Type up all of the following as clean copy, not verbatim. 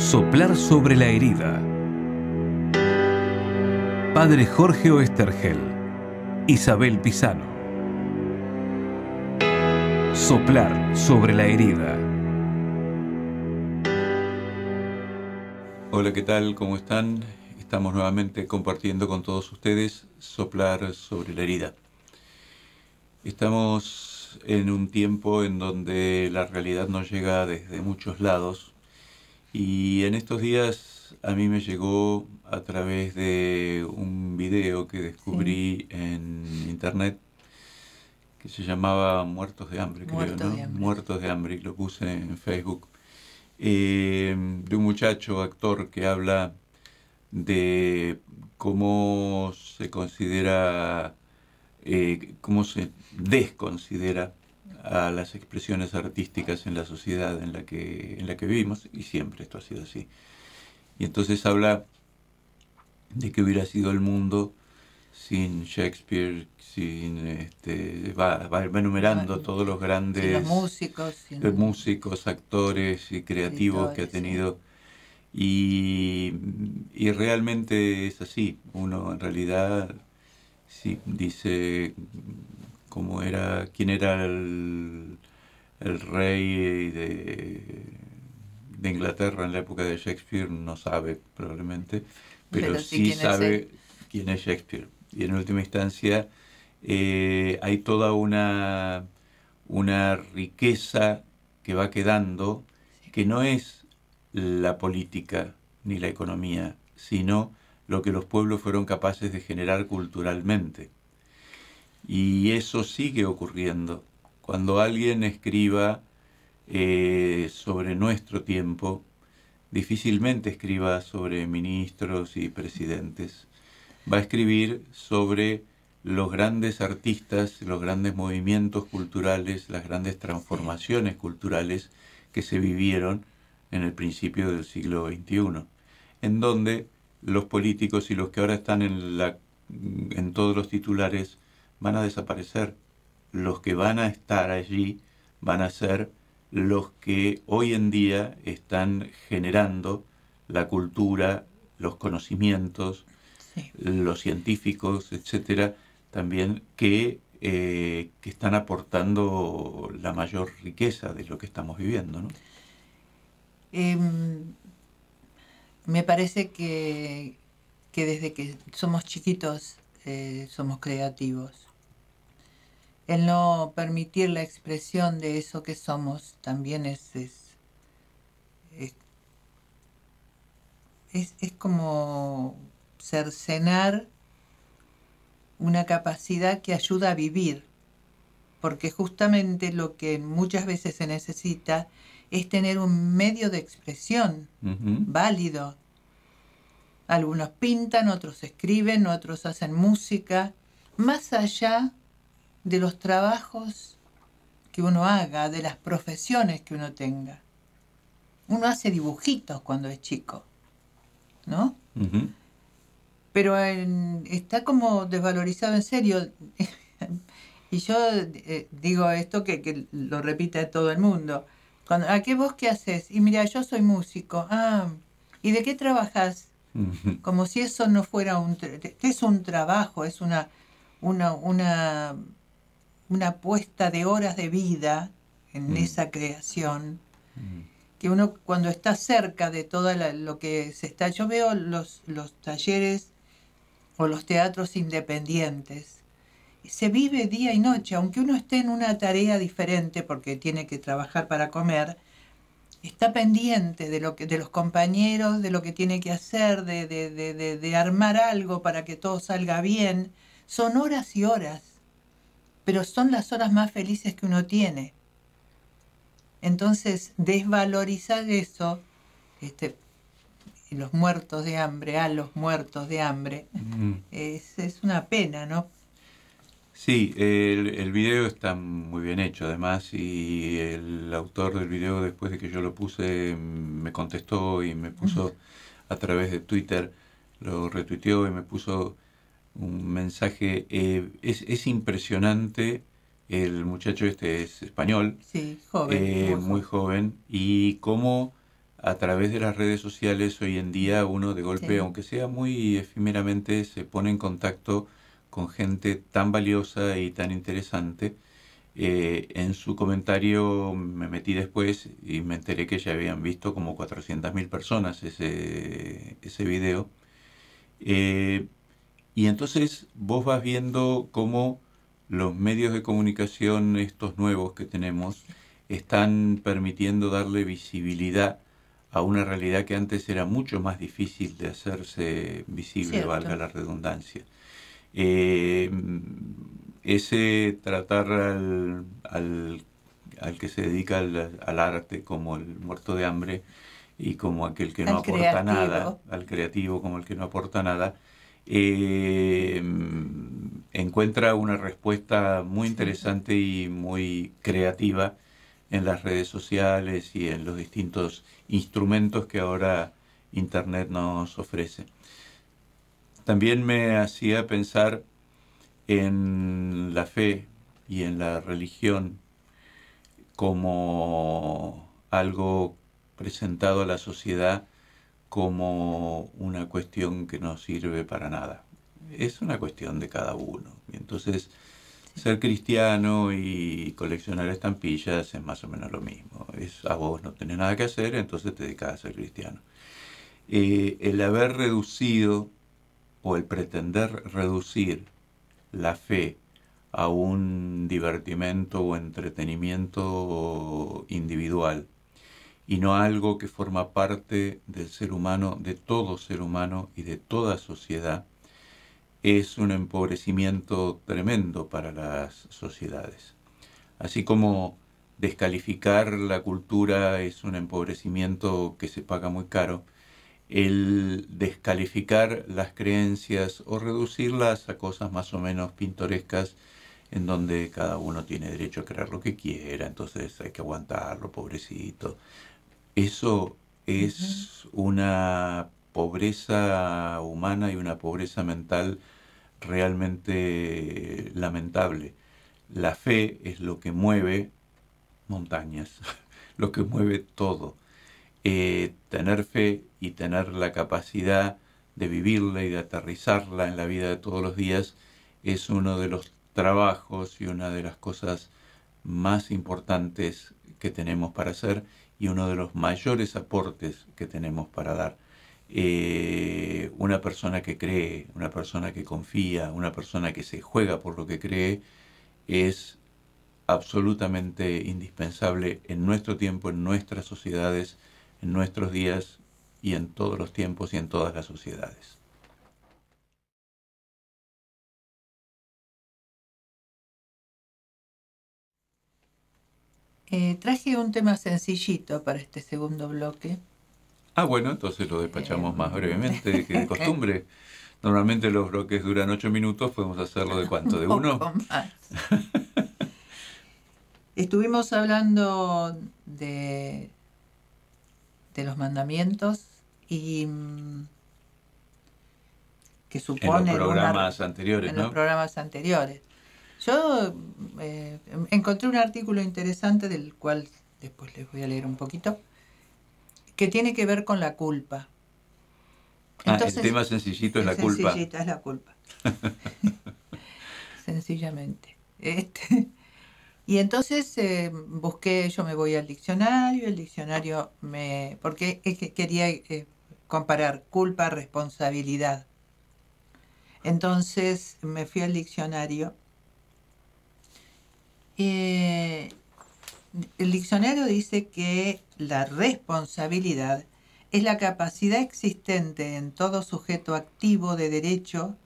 Soplar sobre la herida. Padre Jorge Oesterhel, Isabel Pisano. Soplar sobre la herida. Hola, ¿qué tal? ¿Cómo están? Estamos nuevamente compartiendo con todos ustedes Soplar sobre la herida. Estamos en un tiempo en donde la realidad nos llega desde muchos lados y en estos días a mí me llegó a través de un video que descubrí en internet que se llamaba Muertos de Hambre, creo, ¿no? Muertos de Hambre, y lo puse en Facebook. De un muchacho, actor, que habla de cómo se considera, cómo se desconsidera a las expresiones artísticas en la sociedad en la que vivimos, y siempre esto ha sido así. Y entonces habla de que hubiera sido el mundo sin Shakespeare, va enumerando todos los grandes músicos, actores y creativos que ha tenido. Y realmente es así. Uno en realidad sí dice quién era el rey de Inglaterra en la época de Shakespeare, no sabe probablemente, pero sí sabe quién es Shakespeare. Y en última instancia hay toda una riqueza que va quedando, que no es la política ni la economía, sino lo que los pueblos fueron capaces de generar culturalmente. Y eso sigue ocurriendo. Cuando alguien escriba sobre nuestro tiempo, difícilmente escriba sobre ministros y presidentes. Va a escribir sobre los grandes artistas, los grandes movimientos culturales, las grandes transformaciones culturales que se vivieron en el principio del siglo XXI, en donde los políticos y los que ahora están en todos los titulares van a desaparecer. Los que van a estar allí van a ser los que hoy en día están generando la cultura, los conocimientos, los científicos, etcétera, también que están aportando la mayor riqueza de lo que estamos viviendo, ¿no? Me parece que desde que somos chiquitos somos creativos. El no permitir la expresión de eso que somos también es como cercenar una capacidad que ayuda a vivir, porque justamente lo que muchas veces se necesita es tener un medio de expresión válido. Algunos pintan, otros escriben, otros hacen música, más allá de los trabajos que uno haga, de las profesiones que uno tenga. Uno hace dibujitos cuando es chico, ¿no? Pero está como desvalorizado, en serio. Y yo digo esto que lo repite todo el mundo. ¿A qué vos qué haces? Y mira, yo soy músico. ¿Y de qué trabajas? Como si eso no fuera es un trabajo, es una puesta de horas de vida en esa creación, que uno cuando está cerca de todo lo que se está... Yo veo los talleres o los teatros independientes, se vive día y noche, aunque uno esté en una tarea diferente porque tiene que trabajar para comer, está pendiente de los compañeros, de lo que tiene que hacer, de armar algo para que todo salga bien. Son horas y horas, pero son las horas más felices que uno tiene. Entonces, desvalorizar eso, los muertos de hambre, a los muertos de hambre, es una pena, ¿no? Sí, el video está muy bien hecho además, y el autor del video, después de que yo lo puse, me contestó y me puso a través de Twitter, lo retuiteó y me puso un mensaje. Es impresionante. El muchacho es español, sí, joven, muy joven, y cómo a través de las redes sociales hoy en día uno de golpe, Sí. aunque sea muy efímeramente, se pone en contacto con gente tan valiosa y tan interesante. En su comentario me metí después y me enteré que ya habían visto como 400.000 personas ese video. Eh, y entonces vos vas viendo cómo los medios de comunicación, estos nuevos que tenemos, están permitiendo darle visibilidad a una realidad que antes era mucho más difícil de hacerse visible, Cierto. valga la redundancia. Ese tratar al que se dedica al arte como el muerto de hambre y como aquel que no Al aporta creativo. nada, al creativo como el que no aporta nada, encuentra una respuesta muy interesante y muy creativa en las redes sociales y en los distintos instrumentos que ahora Internet nos ofrece. También me hacía pensar en la fe y en la religión como algo presentado a la sociedad como una cuestión que no sirve para nada. Es una cuestión de cada uno. Y entonces, ser cristiano y coleccionar estampillas es más o menos lo mismo. A vos no tenés nada que hacer, entonces te dedicas a ser cristiano. El haber reducido o el pretender reducir la fe a un divertimento o entretenimiento individual y no algo que forma parte del ser humano, de todo ser humano y de toda sociedad, es un empobrecimiento tremendo para las sociedades. Así como descalificar la cultura es un empobrecimiento que se paga muy caro, el descalificar las creencias o reducirlas a cosas más o menos pintorescas en donde cada uno tiene derecho a creer lo que quiera, entonces hay que aguantarlo, pobrecito. Eso es una pobreza humana y una pobreza mental realmente lamentable. La fe es lo que mueve montañas, lo que mueve todo. Tener fe y tener la capacidad de vivirla y de aterrizarla en la vida de todos los días es uno de los trabajos y una de las cosas más importantes que tenemos para hacer y uno de los mayores aportes que tenemos para dar. Una persona que cree, una persona que confía, una persona que se juega por lo que cree es absolutamente indispensable en nuestro tiempo, en nuestras sociedades, en nuestros días y en todos los tiempos y en todas las sociedades. Traje un tema sencillito para este segundo bloque. Bueno, entonces lo despachamos más brevemente que de costumbre. Normalmente los bloques duran 8 minutos, podemos hacerlo de ¿cuánto? ¿De uno? Un poco más. Estuvimos hablando de los mandamientos y que suponen en los programas anteriores, en ¿no? los programas anteriores. Yo encontré un artículo interesante del cual después les voy a leer un poquito, que tiene que ver con la culpa. Entonces, el tema sencillito es la culpa. Sencillita es la culpa. Sencillamente. Y entonces busqué, yo me voy al diccionario, porque quería comparar culpa, responsabilidad. Entonces me fui al diccionario. El diccionario dice que la responsabilidad es la capacidad existente en todo sujeto activo de derecho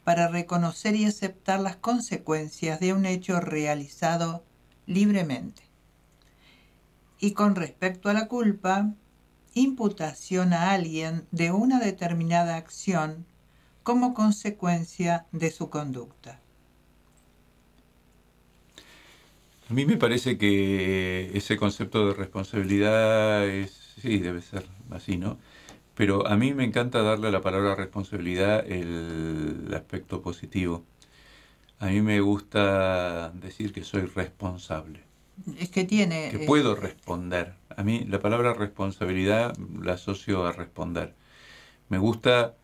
para reconocer y aceptar las consecuencias de un hecho realizado libremente. Y con respecto a la culpa, imputación a alguien de una determinada acción como consecuencia de su conducta. A mí me parece que ese concepto de responsabilidad sí, debe ser así, ¿no? Pero a mí me encanta darle a la palabra responsabilidad el aspecto positivo. A mí me gusta decir que soy responsable. Es que tiene... que puedo responder. A mí la palabra responsabilidad la asocio a responder. Me gusta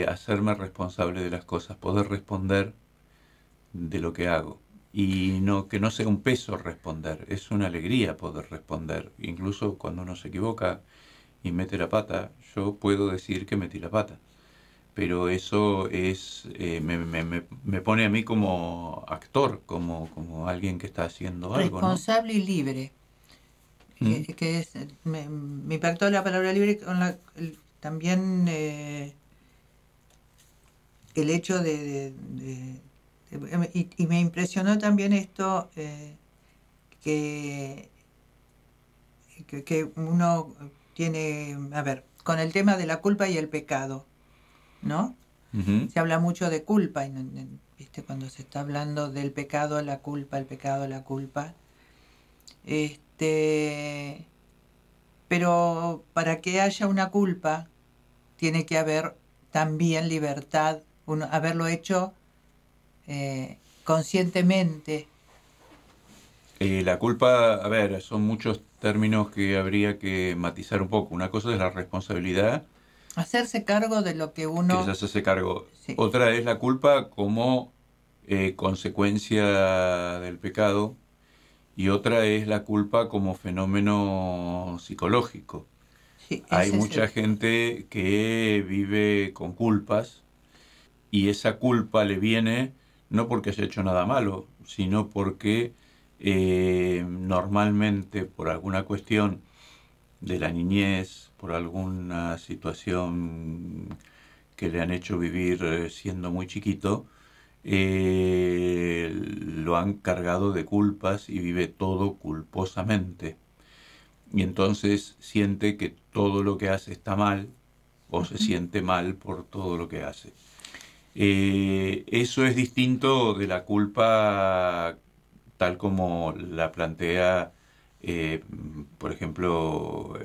hacerme responsable de las cosas, poder responder de lo que hago. Y no que no sea un peso responder, es una alegría poder responder. Incluso cuando uno se equivoca y mete la pata, yo puedo decir que metí la pata. Pero eso es me pone a mí como actor, como alguien que está haciendo algo, ¿no? responsable y libre. Que es, me impactó la palabra libre con también el hecho y me impresionó también esto que uno tiene, a ver, con el tema de la culpa y el pecado, ¿no? Uh-huh. Se habla mucho de culpa, ¿viste? Cuando se está hablando del pecado, la culpa, el pecado, la culpa. Pero para que haya una culpa, tiene que haber también libertad, haberlo hecho conscientemente. La culpa, a ver, son muchos términos que habría que matizar un poco. Una cosa es la responsabilidad. Hacerse cargo de lo que uno... Que se hace cargo. Sí. Otra es la culpa como consecuencia del pecado. Y otra es la culpa como fenómeno psicológico. Sí, hay mucha gente que vive con culpas y esa culpa le viene no porque haya hecho nada malo, sino porque normalmente por alguna cuestión de la niñez, por alguna situación que le han hecho vivir siendo muy chiquito, lo han cargado de culpas y vive todo culposamente. Y entonces siente que todo lo que hace está mal o se siente mal por todo lo que hace. Eso es distinto de la culpa tal como la plantea, por ejemplo,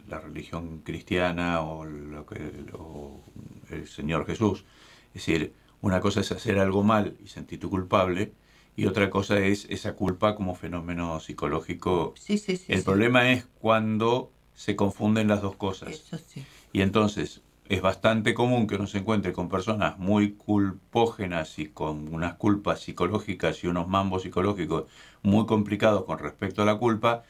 la religión cristiana o el Señor Jesús. Es decir, una cosa es hacer algo mal y sentirte culpable, y otra cosa es esa culpa como fenómeno psicológico. Sí, El problema es cuando se confunden las dos cosas. Eso sí. Y entonces es bastante común que uno se encuentre con personas muy culpógenas y con unas culpas psicológicas y unos mambos psicológicos muy complicados con respecto a la culpa,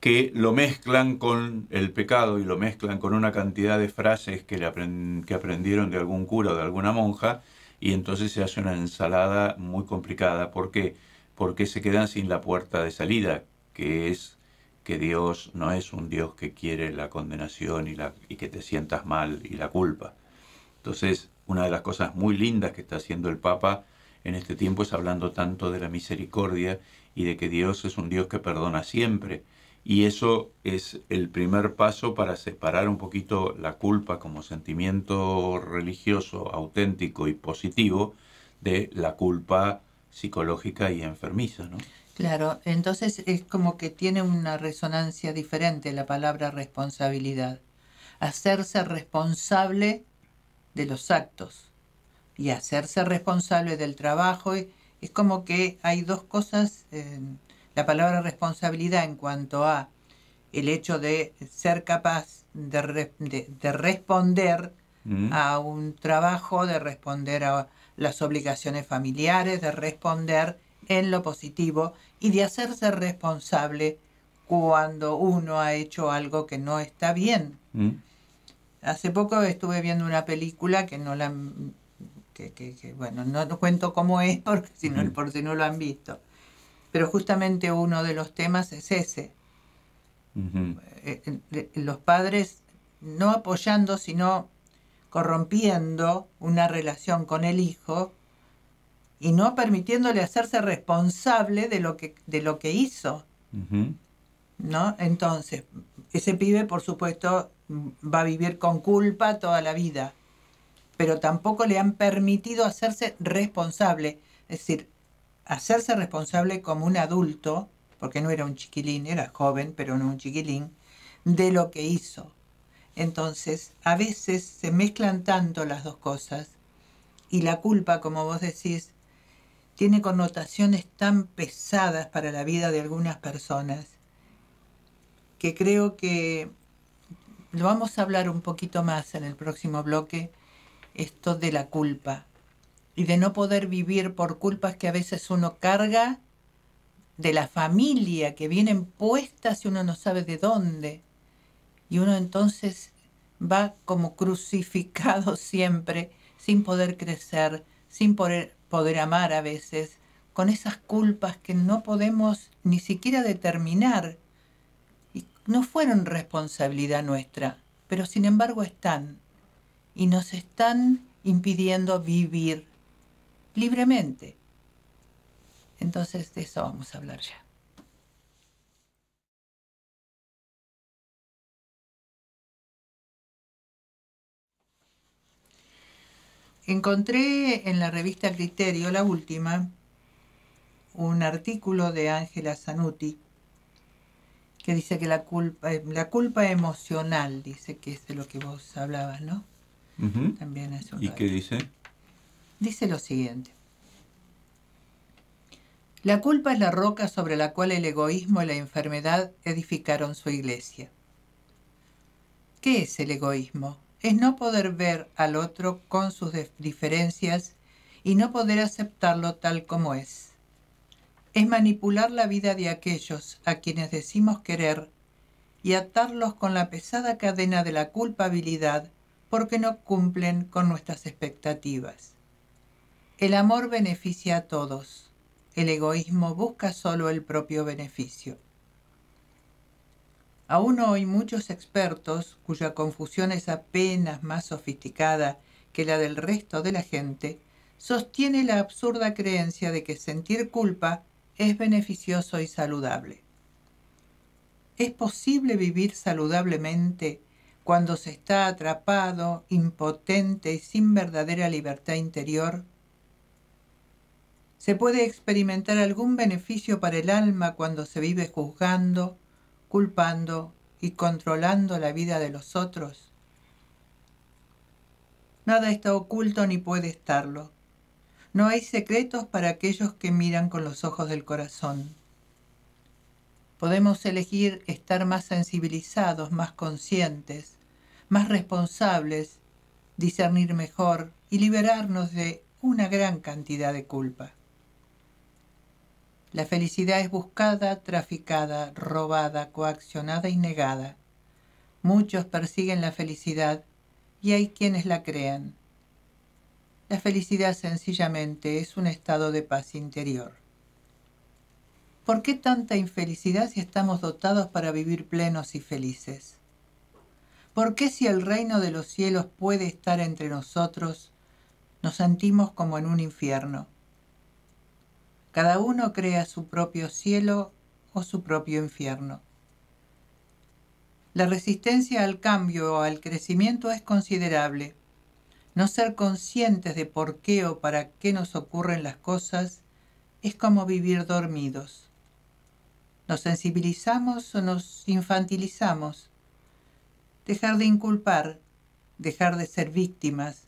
que lo mezclan con el pecado y lo mezclan con una cantidad de frases que aprendieron de algún cura o de alguna monja, y entonces se hace una ensalada muy complicada. ¿Por qué? Porque se quedan sin la puerta de salida, que es que Dios no es un Dios que quiere la condenación y que te sientas mal y la culpa. Entonces, una de las cosas muy lindas que está haciendo el Papa en este tiempo es hablando tanto de la misericordia y de que Dios es un Dios que perdona siempre. Y eso es el primer paso para separar un poquito la culpa como sentimiento religioso, auténtico y positivo, de la culpa psicológica y enfermiza, ¿no? Claro, entonces es como que tiene una resonancia diferente la palabra responsabilidad. Hacerse responsable de los actos y hacerse responsable del trabajo. Es como que hay dos cosas. La palabra responsabilidad en cuanto a el hecho de ser capaz de responder a un trabajo, de responder a las obligaciones familiares, de responder en lo positivo y de hacerse responsable cuando uno ha hecho algo que no está bien. Hace poco estuve viendo una película que no la... bueno, no cuento cómo es porque por si no lo han visto. Pero justamente uno de los temas es ese. Los padres no apoyando, sino corrompiendo una relación con el hijo y no permitiéndole hacerse responsable de lo que hizo. ¿No? Entonces, ese pibe, por supuesto, va a vivir con culpa toda la vida, pero tampoco le han permitido hacerse responsable, es decir, hacerse responsable como un adulto, porque no era un chiquilín, era joven, pero no un chiquilín, de lo que hizo. Entonces, a veces se mezclan tanto las dos cosas, y la culpa, como vos decís, tiene connotaciones tan pesadas para la vida de algunas personas que creo que lo vamos a hablar un poquito más en el próximo bloque, esto de la culpa y de no poder vivir por culpas que a veces uno carga de la familia, que vienen puestas y uno no sabe de dónde. Y uno entonces va como crucificado siempre, sin poder crecer, sin poder amar a veces, con esas culpas que no podemos ni siquiera determinar. Y no fueron responsabilidad nuestra, pero sin embargo están. Y nos están impidiendo vivir libremente. Entonces de eso vamos a hablar ya. Encontré en la revista Criterio, la última, un artículo de Ángela Zanuti que dice que la culpa emocional, dice que es de lo que vos hablabas, ¿no? También es un ¿Y qué dice? Dice lo siguiente. La culpa es la roca sobre la cual el egoísmo y la enfermedad edificaron su iglesia. ¿Qué es el egoísmo? Es no poder ver al otro con sus diferencias y no poder aceptarlo tal como es. Es manipular la vida de aquellos a quienes decimos querer y atarlos con la pesada cadena de la culpabilidad porque no cumplen con nuestras expectativas. El amor beneficia a todos. El egoísmo busca solo el propio beneficio. Aún hoy muchos expertos, cuya confusión es apenas más sofisticada que la del resto de la gente, sostiene la absurda creencia de que sentir culpa es beneficioso y saludable. ¿Es posible vivir saludablemente cuando se está atrapado, impotente y sin verdadera libertad interior? ¿Se puede experimentar algún beneficio para el alma cuando se vive juzgando, culpando y controlando la vida de los otros? Nada está oculto ni puede estarlo. No hay secretos para aquellos que miran con los ojos del corazón. Podemos elegir estar más sensibilizados, más conscientes, más responsables, discernir mejor y liberarnos de una gran cantidad de culpa. La felicidad es buscada, traficada, robada, coaccionada y negada. Muchos persiguen la felicidad y hay quienes la crean. La felicidad sencillamente es un estado de paz interior. ¿Por qué tanta infelicidad si estamos dotados para vivir plenos y felices? ¿Por qué si el reino de los cielos puede estar entre nosotros, nos sentimos como en un infierno? Cada uno crea su propio cielo o su propio infierno. La resistencia al cambio o al crecimiento es considerable. No ser conscientes de por qué o para qué nos ocurren las cosas es como vivir dormidos. Nos sensibilizamos o nos infantilizamos. Dejar de inculpar, dejar de ser víctimas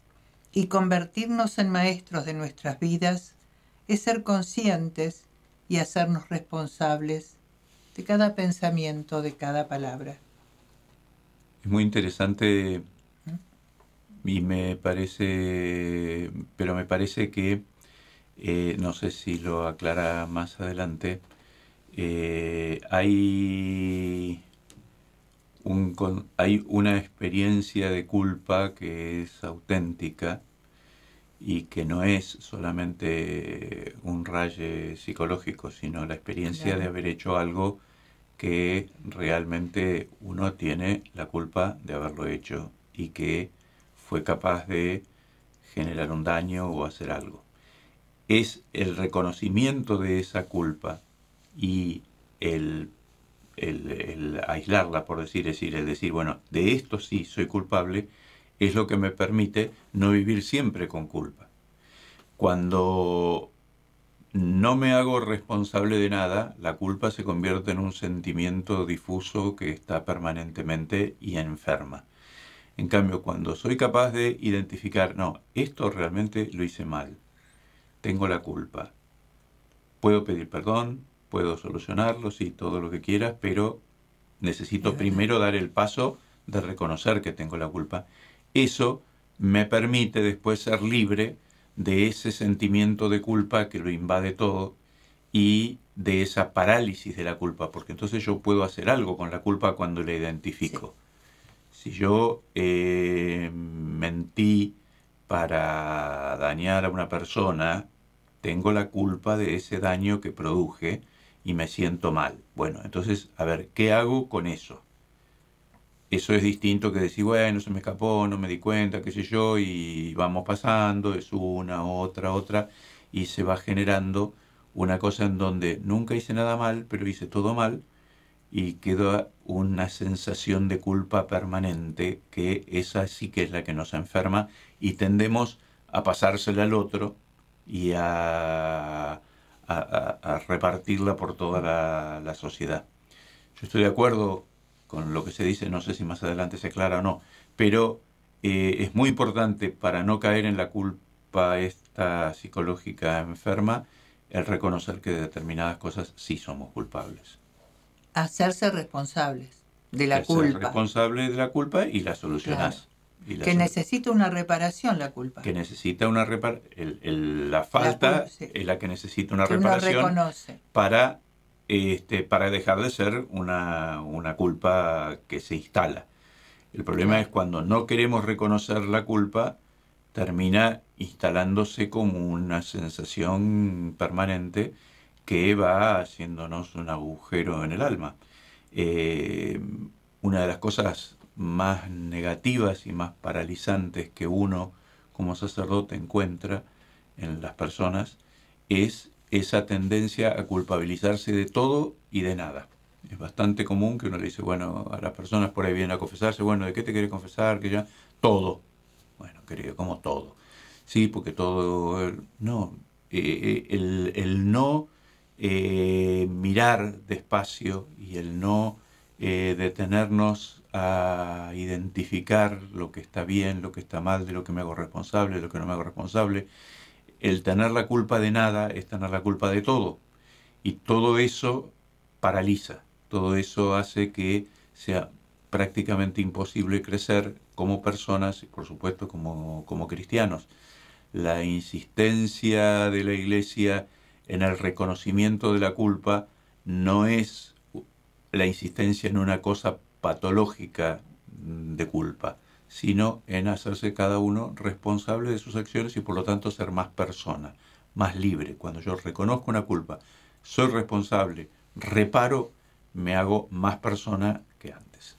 y convertirnos en maestros de nuestras vidas es ser conscientes y hacernos responsables de cada pensamiento, de cada palabra. Es muy interesante y me parece que, no sé si lo aclara más adelante, hay una experiencia de culpa que es auténtica y que no es solamente un raye psicológico, sino la experiencia de haber hecho algo que realmente uno tiene la culpa de haberlo hecho y que fue capaz de generar un daño o hacer algo. Es el reconocimiento de esa culpa y el aislarla, por decir, el decir, bueno, de esto sí soy culpable, es lo que me permite no vivir siempre con culpa. Cuando no me hago responsable de nada, la culpa se convierte en un sentimiento difuso que está permanentemente y enferma. En cambio, cuando soy capaz de identificar, no, esto realmente lo hice mal, tengo la culpa, puedo pedir perdón, puedo solucionarlo, sí, todo lo que quieras, pero necesito primero dar el paso de reconocer que tengo la culpa. Eso me permite después ser libre de ese sentimiento de culpa que lo invade todo y de esa parálisis de la culpa, porque entonces yo puedo hacer algo con la culpa cuando la identifico. Sí. Si yo mentí para dañar a una persona, tengo la culpa de ese daño que produje y me siento mal. Bueno, entonces, a ver, ¿qué hago con eso? Eso es distinto que decir, bueno, se me escapó, no me di cuenta, qué sé yo, y vamos pasando, es una, otra, y se va generando una cosa en donde nunca hice nada mal, pero hice todo mal, y queda una sensación de culpa permanente, que esa sí que es la que nos enferma, y tendemos a pasársela al otro y a repartirla por toda la sociedad. Yo estoy de acuerdo con lo que se dice, no sé si más adelante se aclara o no, pero es muy importante para no caer en la culpa esta psicológica enferma, el reconocer que de determinadas cosas sí somos culpables. Hacerse responsables de la Ser culpa. responsable de la culpa y la solucionás. Claro. Que necesita una reparación la culpa. Que necesita una reparación. La falta sí. Es la que necesita una reparación uno reconoce. para dejar de ser una culpa que se instala. El problema es cuando no queremos reconocer la culpa, termina instalándose como una sensación permanente que va haciéndonos un agujero en el alma. Una de las cosas más negativas y más paralizantes que uno como sacerdote encuentra en las personas es esa tendencia a culpabilizarse de todo y de nada. Es bastante común que uno le dice, bueno, a las personas por ahí vienen a confesarse, bueno, ¿de qué te querés confesar? Que ya, todo. Bueno, querido, como todo. Sí, porque todo, no, el no mirar despacio y el no detenernos a identificar lo que está bien, lo que está mal, de lo que me hago responsable, de lo que no me hago responsable. El tener la culpa de nada es tener la culpa de todo. Y todo eso paraliza, todo eso hace que sea prácticamente imposible crecer como personas y por supuesto como cristianos. La insistencia de la Iglesia en el reconocimiento de la culpa no es la insistencia en una cosa patológica de culpa, sino en hacerse cada uno responsable de sus acciones y por lo tanto ser más persona, más libre. Cuando yo reconozco una culpa, soy responsable, reparo, me hago más persona que antes.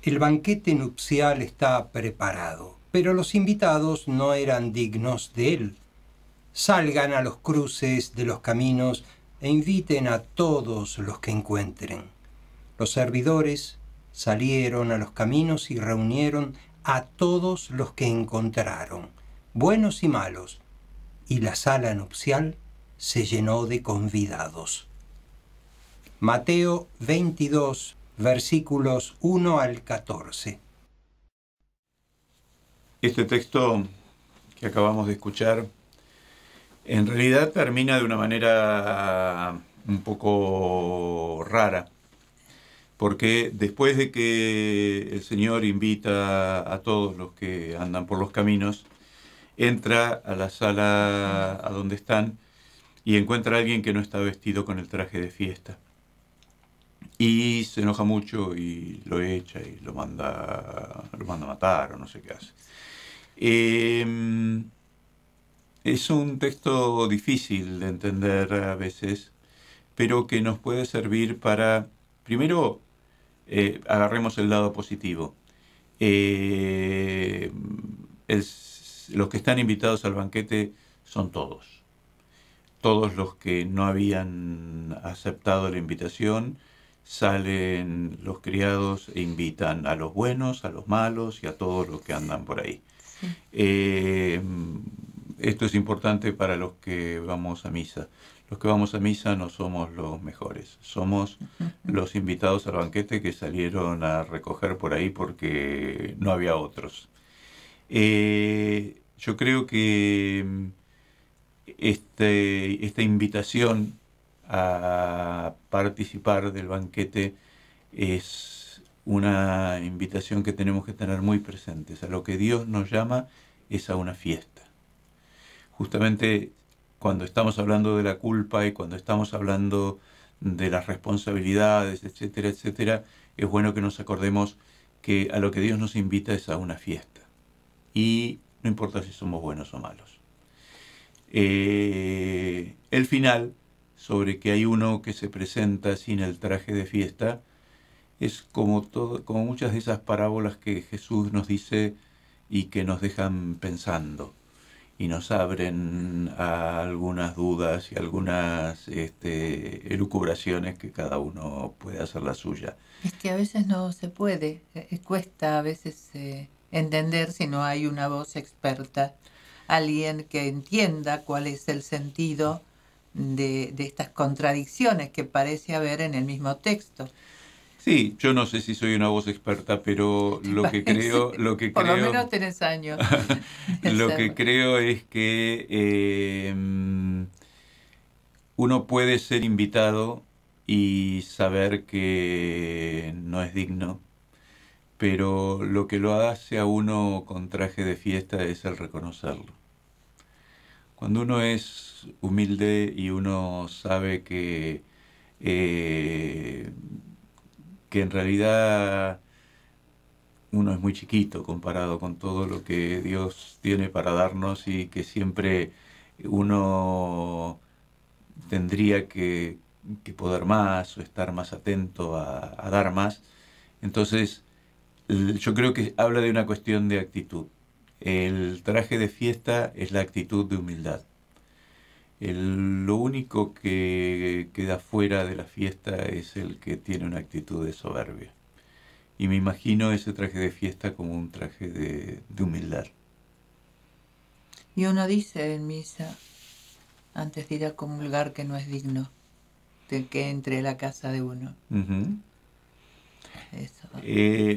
El banquete nupcial está preparado, pero los invitados no eran dignos de él. Salgan a los cruces de los caminos e inviten a todos los que encuentren. Los servidores salieron a los caminos y reunieron a todos los que encontraron, buenos y malos, y la sala nupcial se llenó de convidados. Mateo 22, versículos 1 al 14. Este texto que acabamos de escuchar en realidad termina de una manera un poco rara, porque después de que el Señor invita a todos los que andan por los caminos, entra a la sala a donde están y encuentra a alguien que no está vestido con el traje de fiesta. Y se enoja mucho y lo echa y lo manda a matar o no sé qué hace. Es un texto difícil de entender a veces, pero que nos puede servir para, primero, agarremos el lado positivo. Los que están invitados al banquete son todos. Todos los que no habían aceptado la invitación, salen los criados e invitan a los buenos, a los malos y a todos los que andan por ahí. Sí. esto es importante para los que vamos a misa. Los que vamos a misa no somos los mejores, somos los invitados al banquete que salieron a recoger por ahí porque no había otros. Yo creo que esta invitación a participar del banquete es una invitación que tenemos que tener muy presentes. A lo que Dios nos llama es a una fiesta. Justamente cuando estamos hablando de la culpa y cuando estamos hablando de las responsabilidades, etcétera, etcétera, es bueno que nos acordemos que a lo que Dios nos invita es a una fiesta. Y no importa si somos buenos o malos. El final, sobre que hay uno que se presenta sin el traje de fiesta, es como muchas de esas parábolas que Jesús nos dice y que nos dejan pensando y nos abren a algunas dudas y algunas elucubraciones que cada uno puede hacer la suya. Es que a veces no se puede, cuesta a veces entender si no hay una voz experta, alguien que entienda cuál es el sentido de estas contradicciones que parece haber en el mismo texto. Sí, yo no sé si soy una voz experta, pero lo que creo... Por lo menos tenés años. Lo que creo es que uno puede ser invitado y saber que no es digno, pero lo que lo hace a uno con traje de fiesta es el reconocerlo. Cuando uno es humilde y uno sabe que en realidad uno es muy chiquito comparado con todo lo que Dios tiene para darnos y que siempre uno tendría que poder más o estar más atento a dar más. Entonces, yo creo que habla de una cuestión de actitud. El traje de fiesta es la actitud de humildad. Lo único que queda fuera de la fiesta es el que tiene una actitud de soberbia. Y me imagino ese traje de fiesta como un traje de humildad. Y uno dice en misa, antes de ir a comulgar, que no es digno de que entre a la casa de uno. Uh-huh. Eso.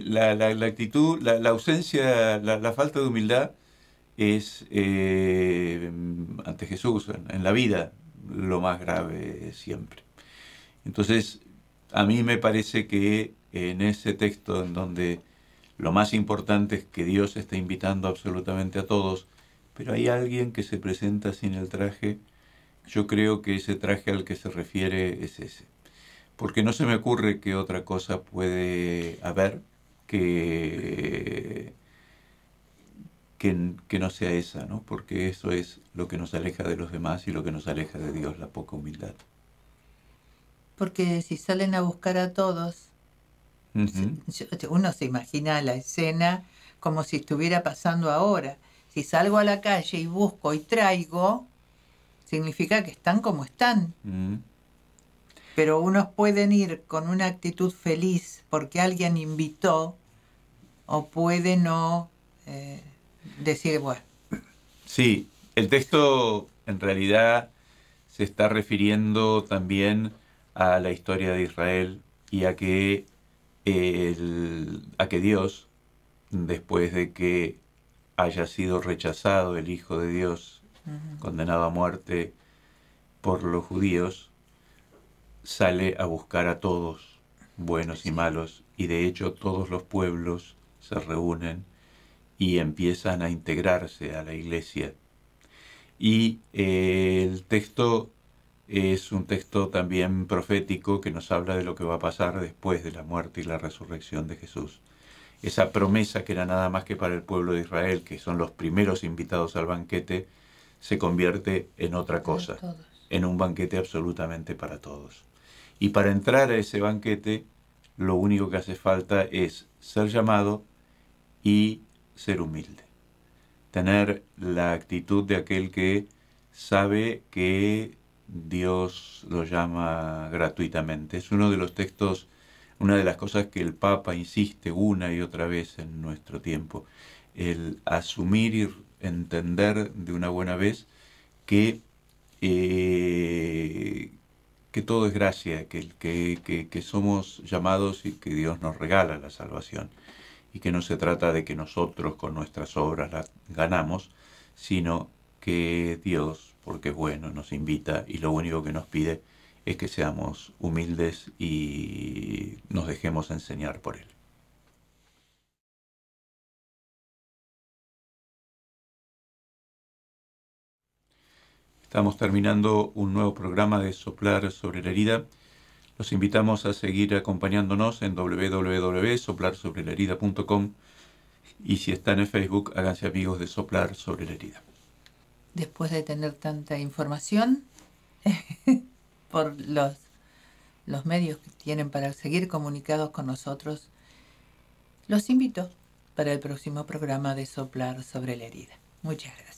La actitud, la ausencia, la falta de humildad es ante Jesús, en la vida, lo más grave siempre. Entonces, a mí me parece que en ese texto en donde lo más importante es que Dios está invitando absolutamente a todos, pero hay alguien que se presenta sin el traje, yo creo que ese traje al que se refiere es ese. Porque no se me ocurre que otra cosa puede haber que no sea esa, ¿no? Porque eso es lo que nos aleja de los demás y lo que nos aleja de Dios, la poca humildad. Porque si salen a buscar a todos, uh-huh, uno se imagina la escena como si estuviera pasando ahora. Si salgo a la calle y busco y traigo, significa que están como están. Uh-huh. Pero unos pueden ir con una actitud feliz porque alguien invitó, o puede no decir, bueno. Sí, el texto en realidad se está refiriendo también a la historia de Israel y a que Dios, después de que haya sido rechazado el Hijo de Dios, uh-huh, condenado a muerte por los judíos, sale a buscar a todos, buenos y malos, y de hecho todos los pueblos se reúnen y empiezan a integrarse a la iglesia. Y el texto es un texto también profético que nos habla de lo que va a pasar después de la muerte y la resurrección de Jesús. Esa promesa que era nada más que para el pueblo de Israel, que son los primeros invitados al banquete, se convierte en otra cosa, en un banquete absolutamente para todos. Y para entrar a ese banquete, lo único que hace falta es ser llamado y ser humilde. Tener la actitud de aquel que sabe que Dios lo llama gratuitamente. Es uno de los textos, una de las cosas que el Papa insiste una y otra vez en nuestro tiempo. El asumir entender de una buena vez que todo es gracia, que somos llamados y que Dios nos regala la salvación, y que no se trata de que nosotros con nuestras obras la ganamos, sino que Dios, porque es bueno, nos invita, y lo único que nos pide es que seamos humildes y nos dejemos enseñar por Él. Estamos terminando un nuevo programa de Soplar sobre la herida. Los invitamos a seguir acompañándonos en www.soplarsobrelarherida.com, y si están en Facebook, háganse amigos de Soplar sobre la herida. Después de tener tanta información por los medios que tienen para seguir comunicados con nosotros, los invito para el próximo programa de Soplar sobre la herida. Muchas gracias.